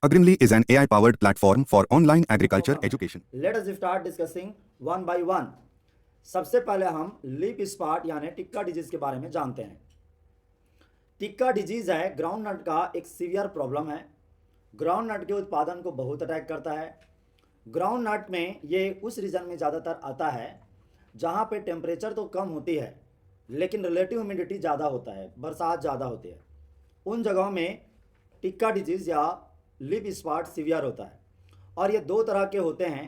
Agrimly is an AI-powered platform for online agriculture education. Let us start discussing one by one. सबसे पहले हम leaf spot यानी tikka disease के बारे में जानते हैं। टिक्का डिजीज है ग्राउंड नट का एक सीवियर प्रॉब्लम है। ग्राउंड नट के उत्पादन को बहुत अटैक करता है। ग्राउंड नट में ये उस रीजन में ज़्यादातर आता है जहाँ पे टेम्परेचर तो कम होती है लेकिन रिलेटिव ह्यूमिडिटी ज़्यादा होता है, बरसात ज़्यादा होती है। उन जगहों में टिक्का डिजीज़ या लीफ स्पॉट सीवियर होता है और ये दो तरह के होते हैं।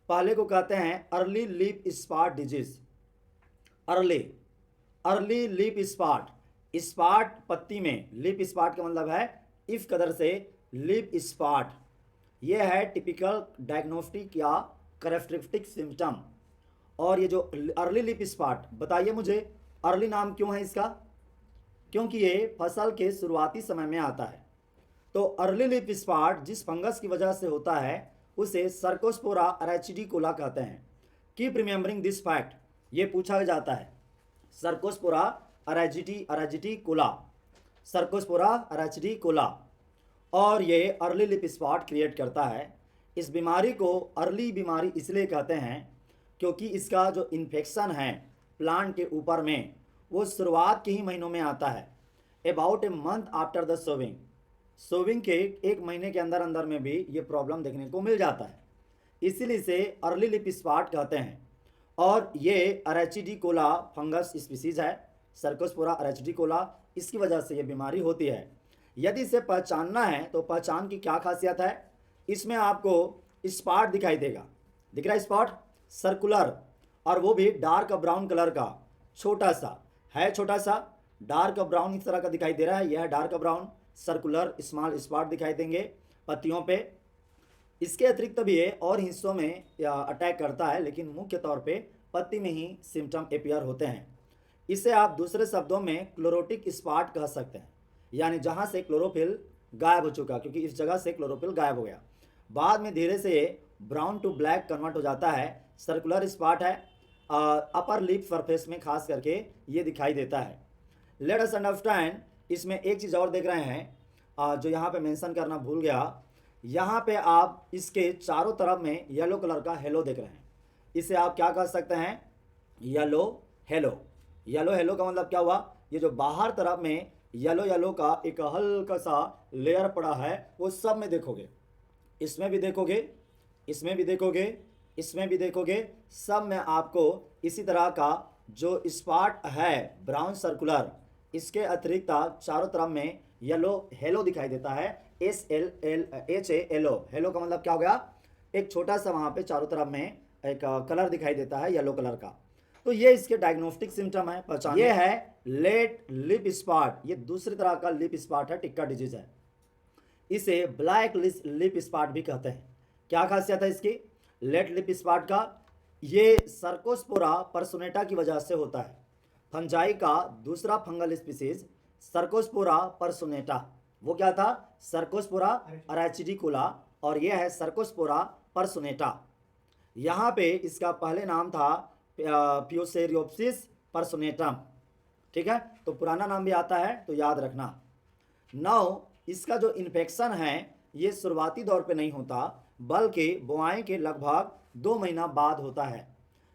पहले को कहते हैं early leaf spot disease. Early leaf spot पत्ती में, लीफ स्पॉट का मतलब है इफ कदर से लीफ स्पॉट। ये है टिपिकल डायग्नोस्टिक या कैरेक्टरिस्टिक सिम्टम। और ये जो अर्ली लीफ स्पॉट, बताइए मुझे अर्ली नाम क्यों है इसका? क्योंकि ये फसल के शुरुआती समय में आता है। तो अर्ली लीफ स्पॉट जिस फंगस की वजह से होता है उसे सर्कोस्पोरा अरैचिडिकोला कहते हैं। कीप रिमेंबरिंग दिस फैक्ट, ये पूछा जाता है। सर्कोस्पोरा अरैचिडिकोला, सर्कोस्पोरा अरैचिडिकोला, और ये अर्ली लीफ स्पॉट क्रिएट करता है। इस बीमारी को अर्ली बीमारी इसलिए कहते हैं क्योंकि इसका जो इन्फेक्शन है प्लांट के ऊपर में वो शुरुआत के ही महीनों में आता है। About a month after the sowing के एक महीने के अंदर अंदर में भी ये प्रॉब्लम देखने को मिल जाता है, इसीलिए इसे अर्ली लीफ स्पॉट कहते हैं। और ये अरैचिडिकोला फंगस स्पीसीज है, सर्कोस्पोरा अरैचिडिकोला, इसकी वजह से ये बीमारी होती है। यदि इसे पहचानना है तो पहचान की क्या खासियत है? इसमें आपको स्पॉट दिखाई देगा, दिख रहा है स्पॉट, सर्कुलर, और वो भी डार्क ब्राउन कलर का, छोटा सा है, छोटा सा डार्क ब्राउन इस तरह का दिखाई दे रहा है। यह है dark brown circular small spot दिखाई देंगे पत्तियों पे। इसके अतिरिक्त भी ये और हिस्सों में अटैक करता है लेकिन मुख्य तौर पे पत्ती में ही सिम्टम अपियर होते हैं। इसे आप दूसरे शब्दों में क्लोरोटिक स्पॉट कह सकते हैं, यानी जहाँ से क्लोरोफिल गायब हो चुका, क्योंकि इस जगह से क्लोरोफिल गायब हो गया। बाद में धीरे से ब्राउन टू ब्लैक कन्वर्ट हो जाता है। सर्कुलर स्पॉट है, अपर लिप सरफेस में खास करके ये दिखाई देता है। लेट अस अंडरस्टैंड, इसमें एक चीज़ और देख रहे हैं जो यहाँ पे मेंशन करना भूल गया। यहाँ पे आप इसके चारों तरफ में येलो कलर का हेलो देख रहे हैं। इसे आप क्या कह सकते हैं? Yellow hello. येलो हेलो का मतलब क्या हुआ? ये जो बाहर तरफ में येलो का एक हल्का सा लेयर पड़ा है वो सब में देखोगे, इसमें भी देखोगे, इसमें भी देखोगे, इसमें भी देखोगे, सब में आपको इसी तरह का जो स्पॉट है ब्राउन सर्कुलर, इसके अतिरिक्त चारों तरफ में येलो हेलो दिखाई देता है। SLLHA हेलो का मतलब क्या हो गया? एक छोटा सा वहाँ पे चारों तरफ में एक कलर दिखाई देता है येलो कलर का। तो ये इसके डायग्नोस्टिक सिम्टम है, पहचान। ये है लेट लिप स्पॉट, ये दूसरी तरह का लिप स्पॉट है, टिक्का डिजीज है। इसे ब्लैक लिप स्पॉट भी कहते हैं। क्या खासियत है इसकी लेट लिप स्पॉट का? ये सर्कोस्पोरा परसोनेटा की वजह से होता है। फंजाई का दूसरा फंगल स्पीसीज सर्कोस्पोरा परसोनेटा, वो क्या था? सर्कोस्पोरा अरैचिडिकोला, और ये है सर्कोस्पोरा परसोनेटा। यहाँ पे इसका पहले नाम था प्यूसेरियोप्सिस परसोनेटम, ठीक है? तो पुराना नाम भी आता है तो याद रखना। नाउ इसका जो इन्फेक्शन है ये शुरुआती दौर पे नहीं होता बल्कि बुआई के लगभग 2 महीना बाद होता है।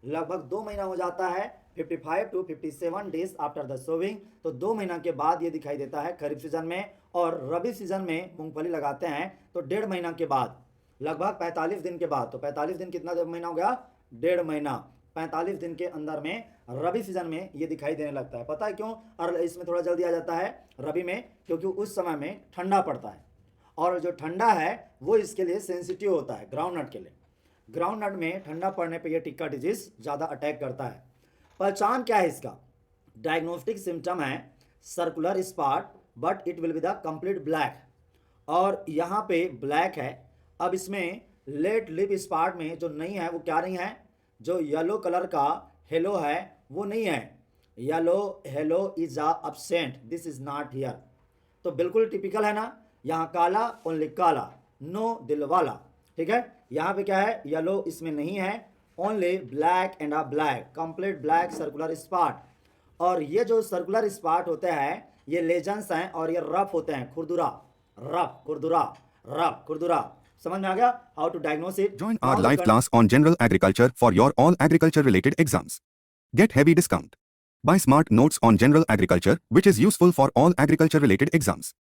लगभग 2 महीना हो जाता है, 55 to 57 days after the sowing. तो 2 महीना के बाद ये दिखाई देता है खरीफ सीजन में, और रबी सीजन में मूंगफली लगाते हैं तो 1.5 महीना के बाद, लगभग 45 दिन के बाद। तो 45 दिन कितना महीना हो गया? 1.5 महीना। 45 दिन के अंदर में रबी सीजन में ये दिखाई देने लगता है। पता है क्यों? और इसमें थोड़ा जल्दी आ जाता है रबी में, क्योंकि उस समय में ठंडा पड़ता है, और जो ठंडा है वो इसके लिए सेंसिटिव होता है ग्राउंड नट के लिए। ग्राउंड नट में ठंडा पड़ने पे ये टिक्का डिजीज ज़्यादा अटैक करता है। पहचान क्या है इसका? डायग्नोस्टिक सिम्टम है circular spot, but it will be the complete black, और यहाँ पे ब्लैक है। अब इसमें लेट लिप स्पॉट में जो नहीं है वो क्या नहीं है? जो येलो कलर का हेलो है वो नहीं है। Yellow hello is absent, this is not here. तो बिल्कुल टिपिकल है ना, यहाँ काला ओनली काला, नो दिल वाला, ठीक है? यहाँ पे क्या है? येलो इसमें नहीं है, only black and a black, complete black circular spot. और ये जो सर्कुलर स्पॉट होते हैं ये लेजेंड्स हैं और ये रफ होते हैं, खुरदुरा, रफ खुरदुरा। रब खुरदुरा। समझ में आ गया how to diagnose it. Join our live class on general agriculture for your all agriculture related exams. Get heavy discount. Buy smart notes on general agriculture, which is useful for all agriculture related exams.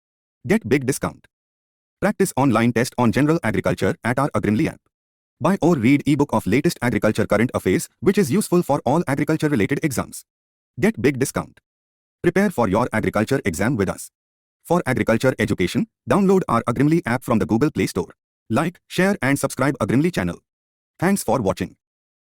Get big discount. Practice online test on general agriculture at our Agrimly app. Buy or read ebook of latest agriculture current affairs, which is useful for all agriculture related exams. Get big discount. Prepare for your agriculture exam with us. For agriculture education, download our Agrimly app from the Google Play Store. Like, share and subscribe Agrimly channel. Thanks for watching.